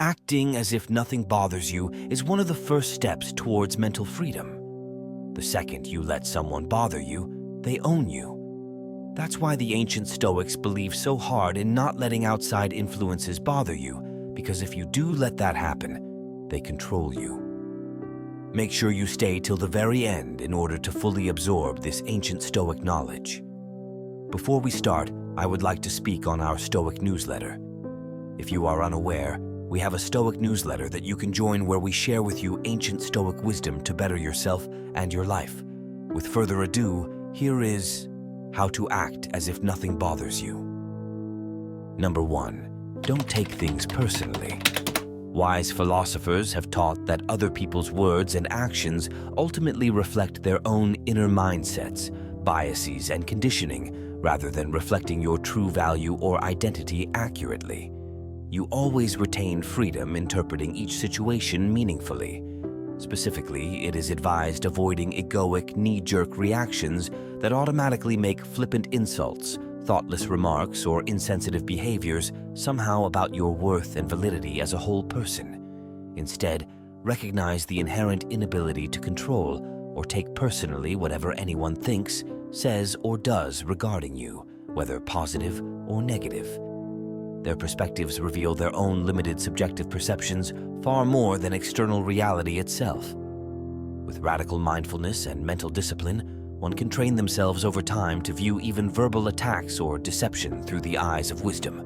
Acting as if nothing bothers you is one of the first steps towards mental freedom. The second you let someone bother you, they own you. That's why the ancient Stoics believed so hard in not letting outside influences bother you, because if you do let that happen, they control you. Make sure you stay till the very end in order to fully absorb this ancient Stoic knowledge. Before we start, I would like to speak on our Stoic newsletter. If you are unaware, we have a Stoic newsletter that you can join where we share with you ancient Stoic wisdom to better yourself and your life. With further ado, here is how to act as if nothing bothers you. Number 1, don't take things personally. Wise philosophers have taught that other people's words and actions ultimately reflect their own inner mindsets, biases, and conditioning, rather than reflecting your true value or identity accurately. You always retain freedom interpreting each situation meaningfully. Specifically, it is advised avoiding egoic, knee-jerk reactions that automatically make flippant insults, thoughtless remarks, or insensitive behaviors somehow about your worth and validity as a whole person. Instead, recognize the inherent inability to control or take personally whatever anyone thinks, says, or does regarding you, whether positive or negative. Their perspectives reveal their own limited subjective perceptions far more than external reality itself. With radical mindfulness and mental discipline, one can train themselves over time to view even verbal attacks or deception through the eyes of wisdom.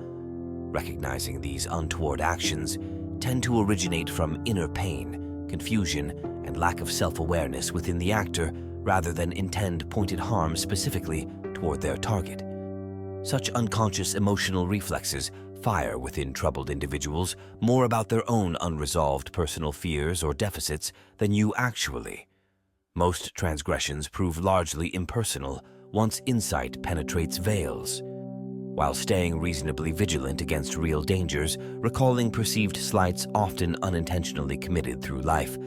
Recognizing these untoward actions tend to originate from inner pain, confusion, and lack of self-awareness within the actor rather than intend pointed harm specifically toward their target. Such unconscious emotional reflexes fire within troubled individuals more about their own unresolved personal fears or deficits than you actually. Most transgressions prove largely impersonal once insight penetrates veils. While staying reasonably vigilant against real dangers, recalling perceived slights often unintentionally committed through life,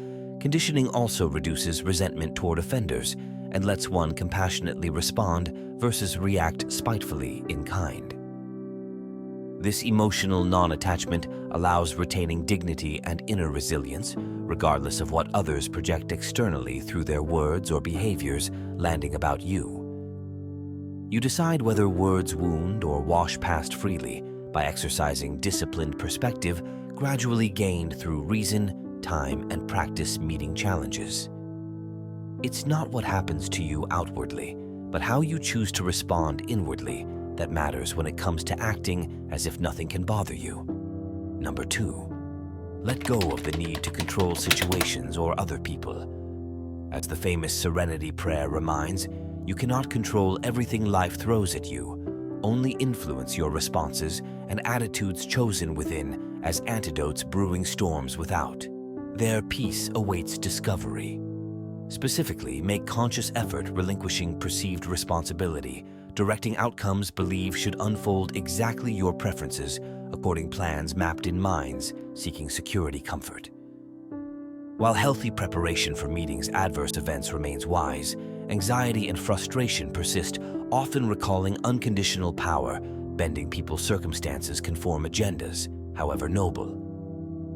conditioning also reduces resentment toward offenders and lets one compassionately respond versus react spitefully in kind. This emotional non-attachment allows retaining dignity and inner resilience, regardless of what others project externally through their words or behaviors landing about you. You decide whether words wound or wash past freely by exercising disciplined perspective gradually gained through reason, time, and practice meeting challenges. It's not what happens to you outwardly, but how you choose to respond inwardly that matters when it comes to acting as if nothing can bother you. Number 2, let go of the need to control situations or other people. As the famous Serenity Prayer reminds, you cannot control everything life throws at you, only influence your responses and attitudes chosen within as antidotes brewing storms without. There peace awaits discovery. Specifically, make conscious effort relinquishing perceived responsibility, directing outcomes believed should unfold exactly your preferences according plans mapped in minds, seeking security comfort. While healthy preparation for meetings adverse events remains wise, anxiety and frustration persist, often recalling unconditional power, bending people's circumstances conform agendas, however noble.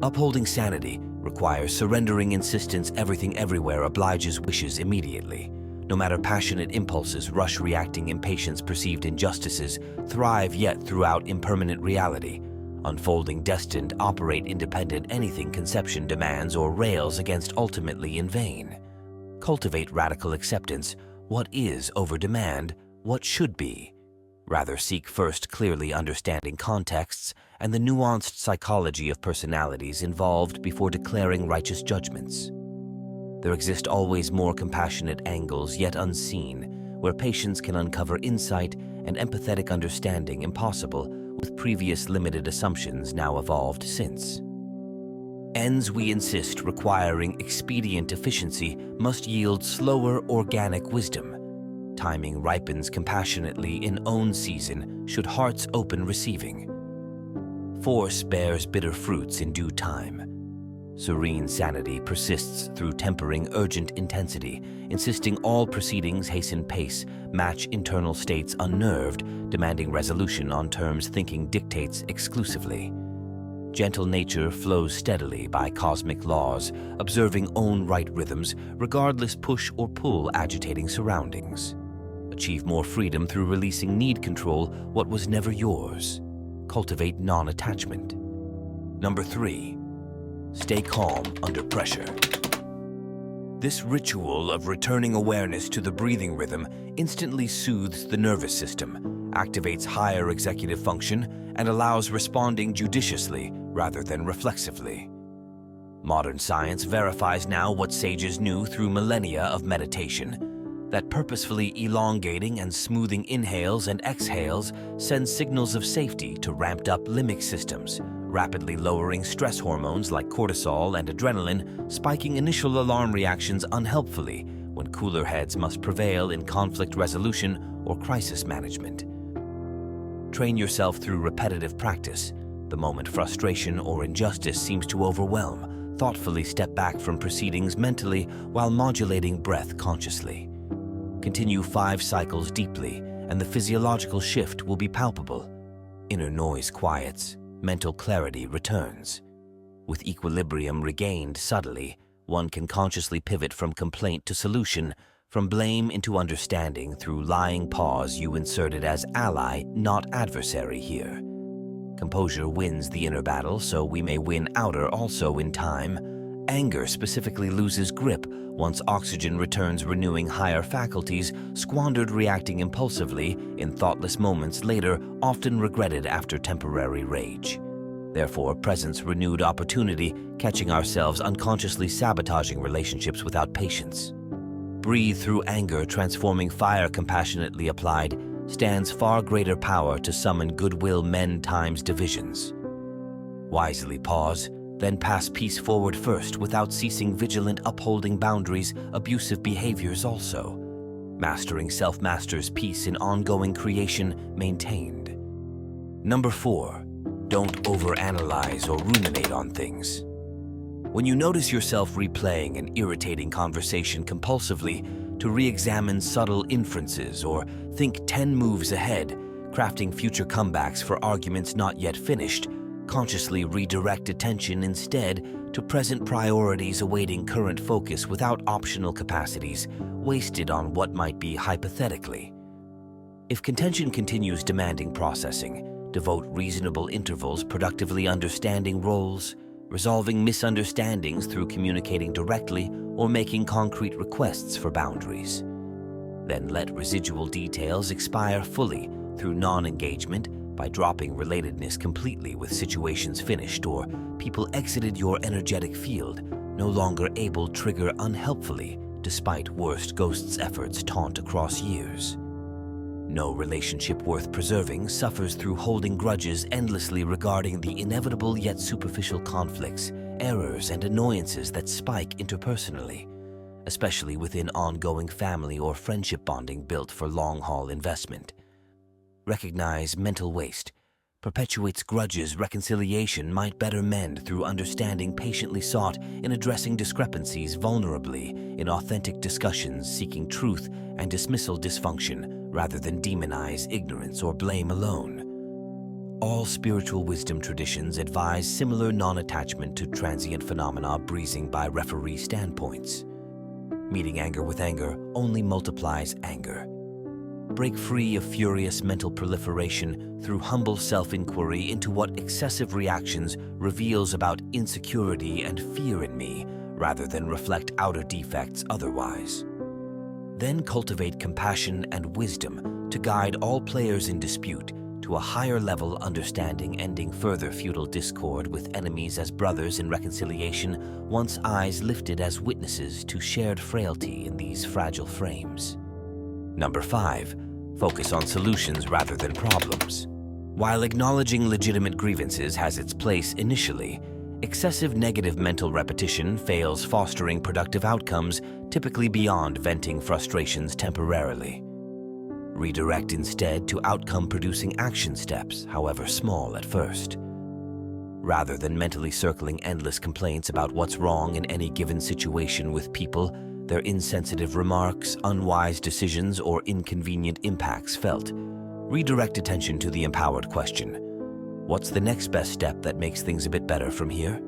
Upholding sanity requires surrendering insistence everything everywhere obliges wishes immediately. No matter passionate impulses rush reacting impatience perceived injustices, thrive yet throughout impermanent reality. Unfolding destined operate independent anything conception demands or rails against ultimately in vain. Cultivate radical acceptance, what is over demand, what should be. Rather seek first clearly understanding contexts and the nuanced psychology of personalities involved before declaring righteous judgments. There exist always more compassionate angles yet unseen, where patience can uncover insight and empathetic understanding impossible with previous limited assumptions now evolved since. Ends we insist requiring expedient efficiency must yield slower organic wisdom. Timing ripens compassionately in own season should hearts open receiving. Force bears bitter fruits in due time. Serene sanity persists through tempering urgent intensity, insisting all proceedings hasten pace, match internal states unnerved, demanding resolution on terms thinking dictates exclusively. Gentle nature flows steadily by cosmic laws, observing own right rhythms, regardless push or pull agitating surroundings. Achieve more freedom through releasing need control what was never yours. Cultivate non-attachment. Number 3. Stay calm under pressure. This ritual of returning awareness to the breathing rhythm instantly soothes the nervous system, activates higher executive function, and allows responding judiciously rather than reflexively. Modern science verifies now what sages knew through millennia of meditation, that purposefully elongating and smoothing inhales and exhales sends signals of safety to ramped-up limbic systems, rapidly lowering stress hormones like cortisol and adrenaline, spiking initial alarm reactions unhelpfully when cooler heads must prevail in conflict resolution or crisis management. Train yourself through repetitive practice. The moment frustration or injustice seems to overwhelm, thoughtfully step back from proceedings mentally while modulating breath consciously. Continue 5 cycles deeply, and the physiological shift will be palpable. Inner noise quiets, mental clarity returns. With equilibrium regained subtly, one can consciously pivot from complaint to solution, from blame into understanding through lying pause you inserted as ally, not adversary here. Composure wins the inner battle, so we may win outer also in time. Anger specifically loses grip once oxygen returns, renewing higher faculties, squandered reacting impulsively in thoughtless moments later, often regretted after temporary rage. Therefore, presence renewed opportunity, catching ourselves unconsciously sabotaging relationships without patience. Breathe through anger, transforming fire compassionately applied, stands far greater power to summon goodwill mend time's divisions. Wisely pause, then pass peace forward first without ceasing vigilant upholding boundaries, abusive behaviors also. Mastering self masters peace in ongoing creation maintained. Number 4. Don't overanalyze or ruminate on things. When you notice yourself replaying an irritating conversation compulsively, to re-examine subtle inferences or think 10 moves ahead, crafting future comebacks for arguments not yet finished, consciously redirect attention instead to present priorities awaiting current focus without optional capacities wasted on what might be hypothetically. If contention continues demanding processing, devote reasonable intervals productively understanding roles, resolving misunderstandings through communicating directly or making concrete requests for boundaries. Then let residual details expire fully through non-engagement by dropping relatedness completely with situations finished or people exited your energetic field, no longer able to trigger unhelpfully despite worst ghost's efforts taunt across years. No relationship worth preserving suffers through holding grudges endlessly regarding the inevitable yet superficial conflicts, errors, and annoyances that spike interpersonally, especially within ongoing family or friendship bonding built for long-haul investment. Recognize mental waste. Perpetuates grudges reconciliation might better mend through understanding patiently sought in addressing discrepancies vulnerably in authentic discussions seeking truth and dismissal dysfunction rather than demonize ignorance or blame alone. All spiritual wisdom traditions advise similar non-attachment to transient phenomena breezing by referee standpoints. Meeting anger with anger only multiplies anger. Break free of furious mental proliferation through humble self-inquiry into what excessive reactions reveals about insecurity and fear in me, rather than reflect outer defects otherwise. Then cultivate compassion and wisdom to guide all players in dispute to a higher level understanding, ending further feudal discord with enemies as brothers in reconciliation, once eyes lifted as witnesses to shared frailty in these fragile frames. Number 5. Focus on solutions rather than problems. While acknowledging legitimate grievances has its place initially, excessive negative mental repetition fails fostering productive outcomes, typically beyond venting frustrations temporarily. Redirect instead to outcome-producing action steps, however small at first. Rather than mentally circling endless complaints about what's wrong in any given situation with people, their insensitive remarks, unwise decisions, or inconvenient impacts felt, redirect attention to the empowered question: What's the next best step that makes things a bit better from here?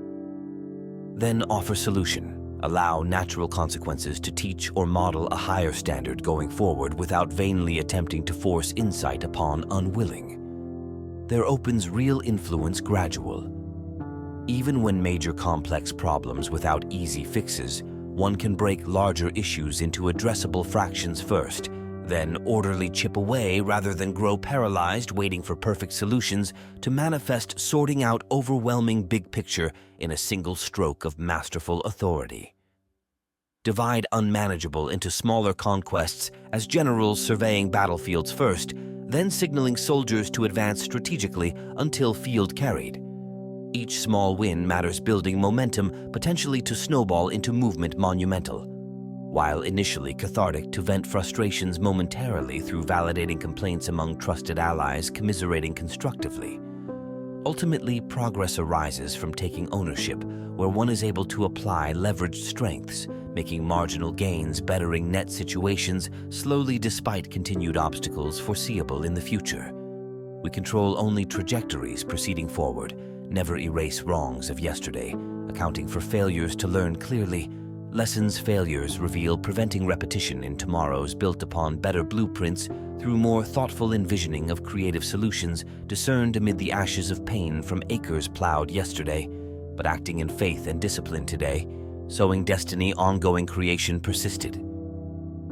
Then offer solution. Allow natural consequences to teach or model a higher standard going forward without vainly attempting to force insight upon unwilling. There opens real influence gradual. Even when major complex problems without easy fixes, one can break larger issues into addressable fractions first, then orderly chip away rather than grow paralyzed waiting for perfect solutions to manifest sorting out overwhelming big picture in a single stroke of masterful authority. Divide unmanageable into smaller conquests as generals surveying battlefields first, then signaling soldiers to advance strategically until field carried. Each small win matters building momentum potentially to snowball into movement monumental. While initially cathartic to vent frustrations momentarily through validating complaints among trusted allies commiserating constructively. Ultimately, progress arises from taking ownership, where one is able to apply leveraged strengths, making marginal gains, bettering net situations slowly despite continued obstacles foreseeable in the future. We control only trajectories proceeding forward, never erase wrongs of yesterday, accounting for failures to learn clearly. Lessons failures reveal preventing repetition in tomorrows built upon better blueprints through more thoughtful envisioning of creative solutions discerned amid the ashes of pain from acres plowed yesterday, but acting in faith and discipline today, sowing destiny ongoing creation persisted.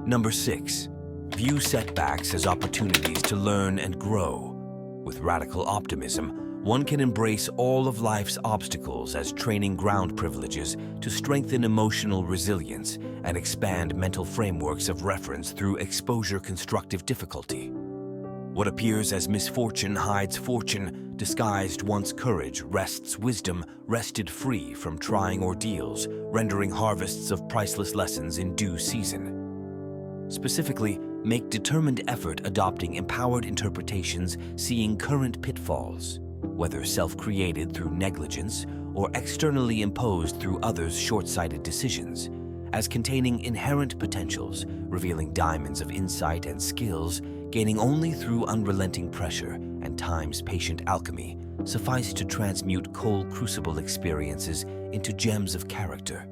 Number 6. View setbacks as opportunities to learn and grow. With radical optimism, one can embrace all of life's obstacles as training ground privileges to strengthen emotional resilience and expand mental frameworks of reference through exposure constructive difficulty. What appears as misfortune hides fortune, disguised once courage wrests wisdom, wrested free from trying ordeals, rendering harvests of priceless lessons in due season. Specifically, make determined effort adopting empowered interpretations, seeing current pitfalls, whether self-created through negligence or externally imposed through others' short-sighted decisions, as containing inherent potentials, revealing diamonds of insight and skills, gaining only through unrelenting pressure and time's patient alchemy, suffice to transmute cold crucible experiences into gems of character.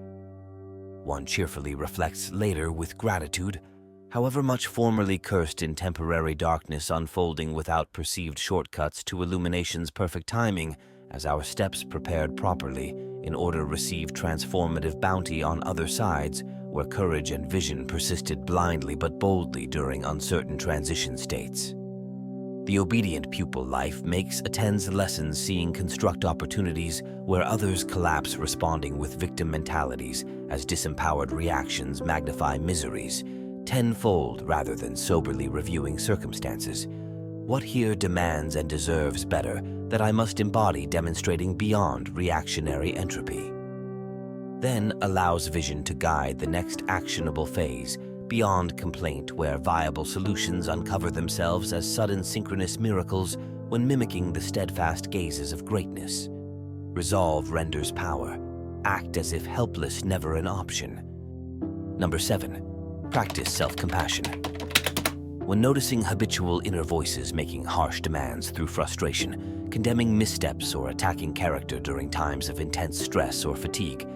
One cheerfully reflects later with gratitude, however much formerly cursed in temporary darkness unfolding without perceived shortcuts to illumination's perfect timing, as our steps prepared properly in order receive transformative bounty on other sides, where courage and vision persisted blindly but boldly during uncertain transition states. The obedient pupil life attends lessons seeing construct opportunities where others collapse responding with victim mentalities as disempowered reactions magnify miseries, tenfold rather than soberly reviewing circumstances. What here demands and deserves better that I must embody demonstrating beyond reactionary entropy. Then allows vision to guide the next actionable phase, beyond complaint where viable solutions uncover themselves as sudden synchronous miracles when mimicking the steadfast gazes of greatness. Resolve renders power. Act as if helpless never an option. Number 7. Practice self-compassion. When noticing habitual inner voices making harsh demands through frustration, condemning missteps or attacking character during times of intense stress or fatigue,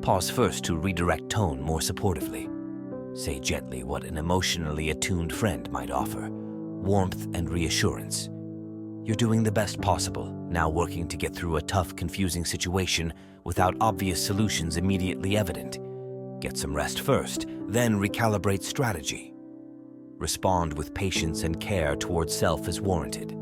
pause first to redirect tone more supportively. Say gently what an emotionally attuned friend might offer, warmth and reassurance. You're doing the best possible, now working to get through a tough, confusing situation without obvious solutions immediately evident. Get some rest first, then recalibrate strategy. Respond with patience and care towards self as warranted.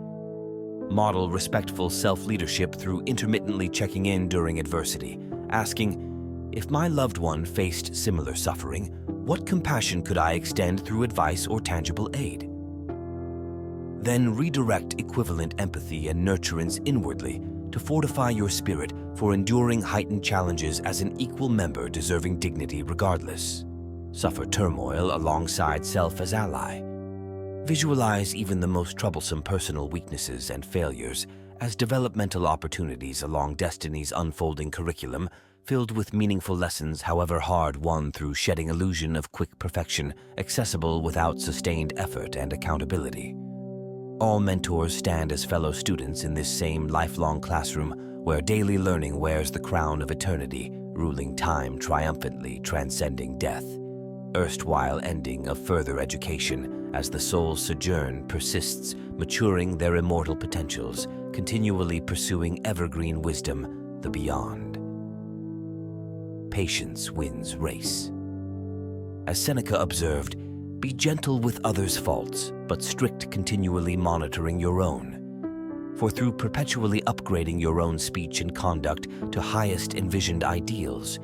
Model respectful self-leadership through intermittently checking in during adversity, asking, if my loved one faced similar suffering, what compassion could I extend through advice or tangible aid? Then redirect equivalent empathy and nurturance inwardly to fortify your spirit for enduring heightened challenges as an equal member deserving dignity regardless. Suffer turmoil alongside self as ally. Visualize even the most troublesome personal weaknesses and failures as developmental opportunities along destiny's unfolding curriculum, filled with meaningful lessons however hard won through shedding illusion of quick perfection, accessible without sustained effort and accountability. All mentors stand as fellow students in this same lifelong classroom where daily learning wears the crown of eternity, ruling time triumphantly, transcending death. Erstwhile ending of further education as the soul's sojourn persists, maturing their immortal potentials, continually pursuing evergreen wisdom, the beyond. Patience wins race. As Seneca observed, be gentle with others' faults, but strict continually monitoring your own. For through perpetually upgrading your own speech and conduct to highest envisioned ideals,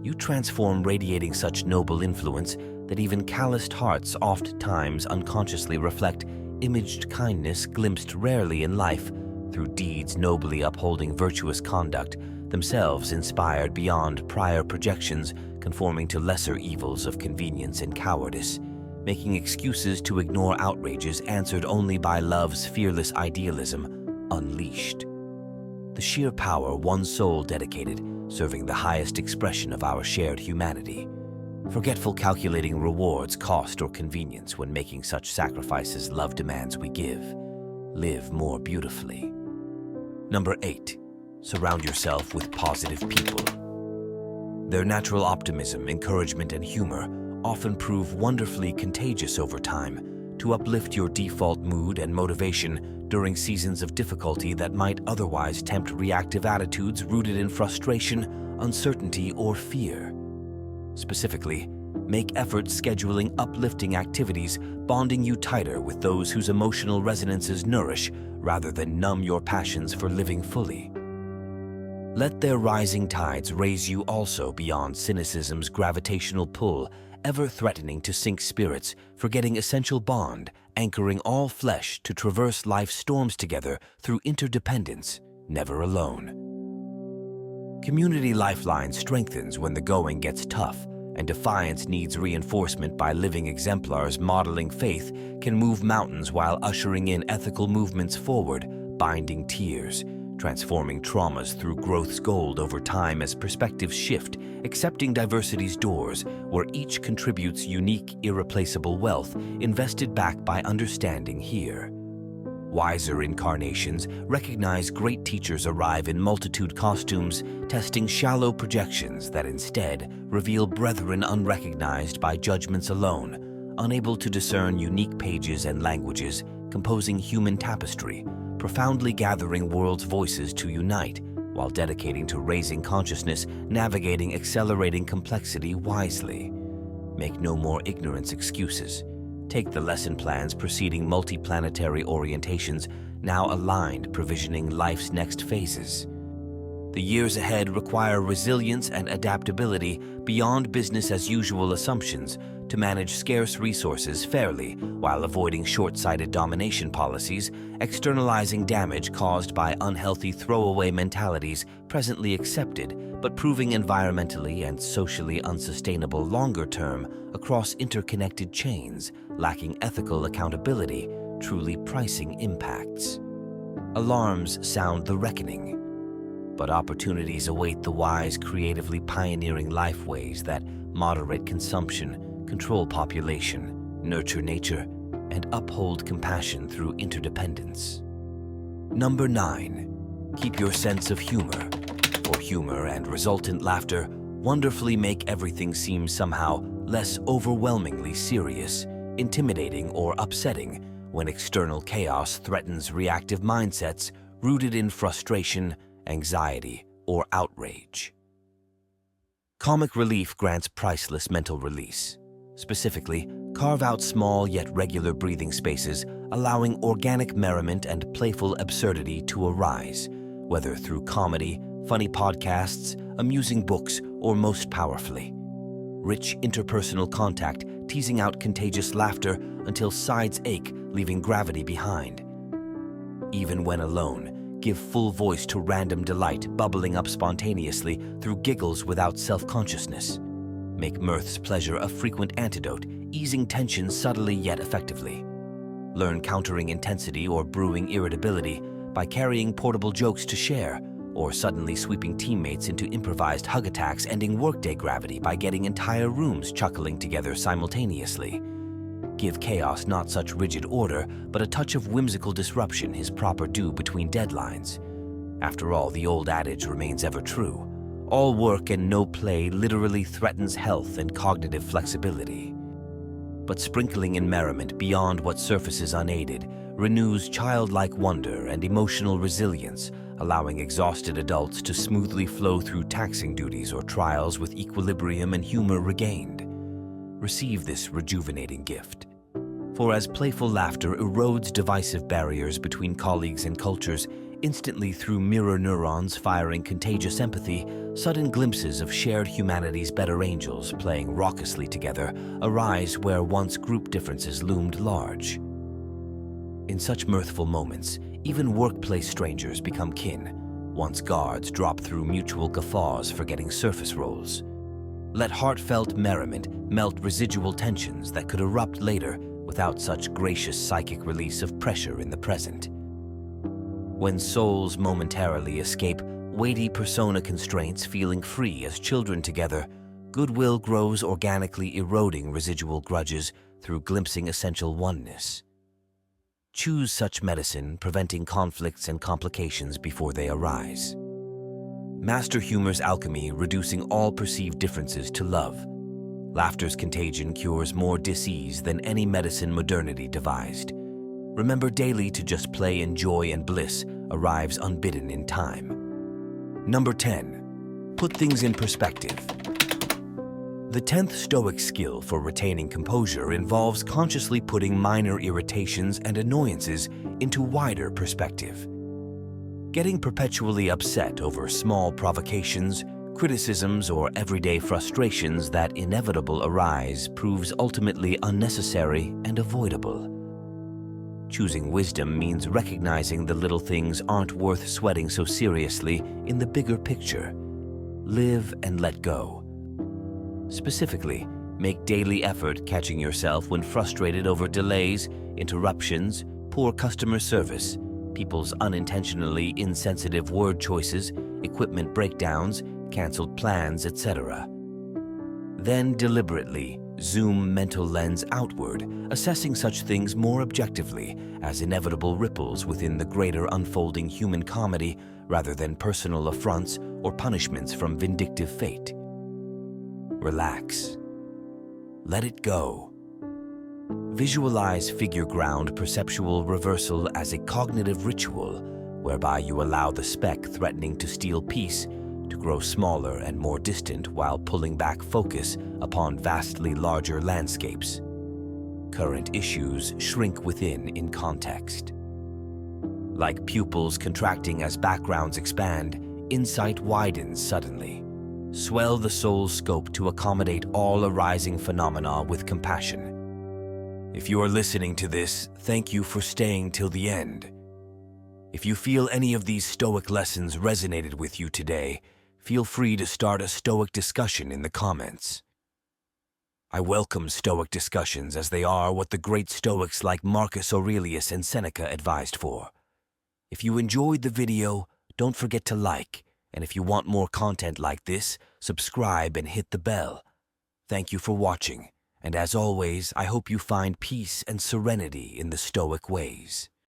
you transform radiating such noble influence that even calloused hearts oft-times unconsciously reflect imaged kindness glimpsed rarely in life through deeds nobly upholding virtuous conduct, themselves inspired beyond prior projections, conforming to lesser evils of convenience and cowardice, making excuses to ignore outrages answered only by love's fearless idealism, unleashed. The sheer power one soul dedicated, serving the highest expression of our shared humanity. Forgetful calculating rewards, cost, or convenience when making such sacrifices love demands we give. Live more beautifully. Number 8. Surround yourself with positive people. Their natural optimism, encouragement, and humor often prove wonderfully contagious over time to uplift your default mood and motivation during seasons of difficulty that might otherwise tempt reactive attitudes rooted in frustration, uncertainty, or fear. Specifically, make efforts scheduling uplifting activities, bonding you tighter with those whose emotional resonances nourish rather than numb your passions for living fully. Let their rising tides raise you also beyond cynicism's gravitational pull, ever threatening to sink spirits, forgetting essential bond, anchoring all flesh to traverse life's storms together through interdependence, never alone. Community lifeline strengthens when the going gets tough, and defiance needs reinforcement by living exemplars modeling faith can move mountains while ushering in ethical movements forward, binding tears, transforming traumas through growth's gold over time as perspectives shift, accepting diversity's doors, where each contributes unique, irreplaceable wealth invested back by understanding here. Wiser incarnations recognize great teachers arrive in multitude costumes, testing shallow projections that instead reveal brethren unrecognized by judgments alone, unable to discern unique pages and languages, composing human tapestry, profoundly gathering world's voices to unite, while dedicating to raising consciousness, navigating accelerating complexity wisely. Make no more ignorance excuses. Take the lesson plans preceding multiplanetary orientations, now aligned, provisioning life's next phases. The years ahead require resilience and adaptability beyond business-as-usual assumptions to manage scarce resources fairly while avoiding short-sighted domination policies, externalizing damage caused by unhealthy throwaway mentalities presently accepted but proving environmentally and socially unsustainable longer term across interconnected chains, lacking ethical accountability, truly pricing impacts. Alarms sound the reckoning, but opportunities await the wise, creatively pioneering lifeways that moderate consumption, control population, nurture nature, and uphold compassion through interdependence. Number 9. Keep your sense of humor, for humor and resultant laughter wonderfully make everything seem somehow less overwhelmingly serious, intimidating, or upsetting when external chaos threatens reactive mindsets rooted in frustration, anxiety, or outrage. Comic relief grants priceless mental release. Specifically, carve out small yet regular breathing spaces, allowing organic merriment and playful absurdity to arise, whether through comedy, funny podcasts, amusing books, or most powerfully, rich interpersonal contact, teasing out contagious laughter until sides ache, leaving gravity behind. Even when alone, give full voice to random delight bubbling up spontaneously through giggles without self-consciousness. Make mirth's pleasure a frequent antidote, easing tension subtly yet effectively. Learn countering intensity or brewing irritability by carrying portable jokes to share, or suddenly sweeping teammates into improvised hug attacks, ending workday gravity by getting entire rooms chuckling together simultaneously. give chaos not such rigid order, but a touch of whimsical disruption his proper due between deadlines. After all, the old adage remains ever true. All work and no play literally threatens health and cognitive flexibility. But sprinkling in merriment beyond what surfaces unaided renews childlike wonder and emotional resilience, allowing exhausted adults to smoothly flow through taxing duties or trials with equilibrium and humor regained. Receive this rejuvenating gift. For as playful laughter erodes divisive barriers between colleagues and cultures, instantly through mirror neurons firing contagious empathy, sudden glimpses of shared humanity's better angels playing raucously together arise where once group differences loomed large. In such mirthful moments, even workplace strangers become kin. Once guards drop through mutual guffaws forgetting surface roles. Let heartfelt merriment melt residual tensions that could erupt later without such gracious psychic release of pressure in the present. When souls momentarily escape weighty persona constraints, feeling free as children together, goodwill grows organically, eroding residual grudges through glimpsing essential oneness. Choose such medicine, preventing conflicts and complications before they arise. Master humor's alchemy, reducing all perceived differences to love. Laughter's contagion cures more dis-ease than any medicine modernity devised. Remember daily to just play, and joy and bliss arrives unbidden in time. Number 10. Put things in perspective. The 10th Stoic skill for retaining composure involves consciously putting minor irritations and annoyances into wider perspective. Getting perpetually upset over small provocations, criticisms, or everyday frustrations that inevitably arise proves ultimately unnecessary and avoidable. Choosing wisdom means recognizing the little things aren't worth sweating so seriously in the bigger picture. Live and let go. Specifically, make daily effort catching yourself when frustrated over delays, interruptions, poor customer service, people's unintentionally insensitive word choices, equipment breakdowns, canceled plans, etc. Then deliberately zoom mental lens outward, assessing such things more objectively as inevitable ripples within the greater unfolding human comedy rather than personal affronts or punishments from vindictive fate. Relax. Let it go. Visualize figure ground perceptual reversal as a cognitive ritual whereby you allow the speck threatening to steal peace to grow smaller and more distant while pulling back focus upon vastly larger landscapes. Current issues shrink within in context. Like pupils contracting as backgrounds expand, insight widens suddenly. Swell the soul's scope to accommodate all arising phenomena with compassion. If you are listening to this, thank you for staying till the end. If you feel any of these Stoic lessons resonated with you today, feel free to start a Stoic discussion in the comments. I welcome Stoic discussions as they are what the great Stoics like Marcus Aurelius and Seneca advised for. If you enjoyed the video, don't forget to like, and if you want more content like this, subscribe and hit the bell. Thank you for watching, and as always, I hope you find peace and serenity in the Stoic ways.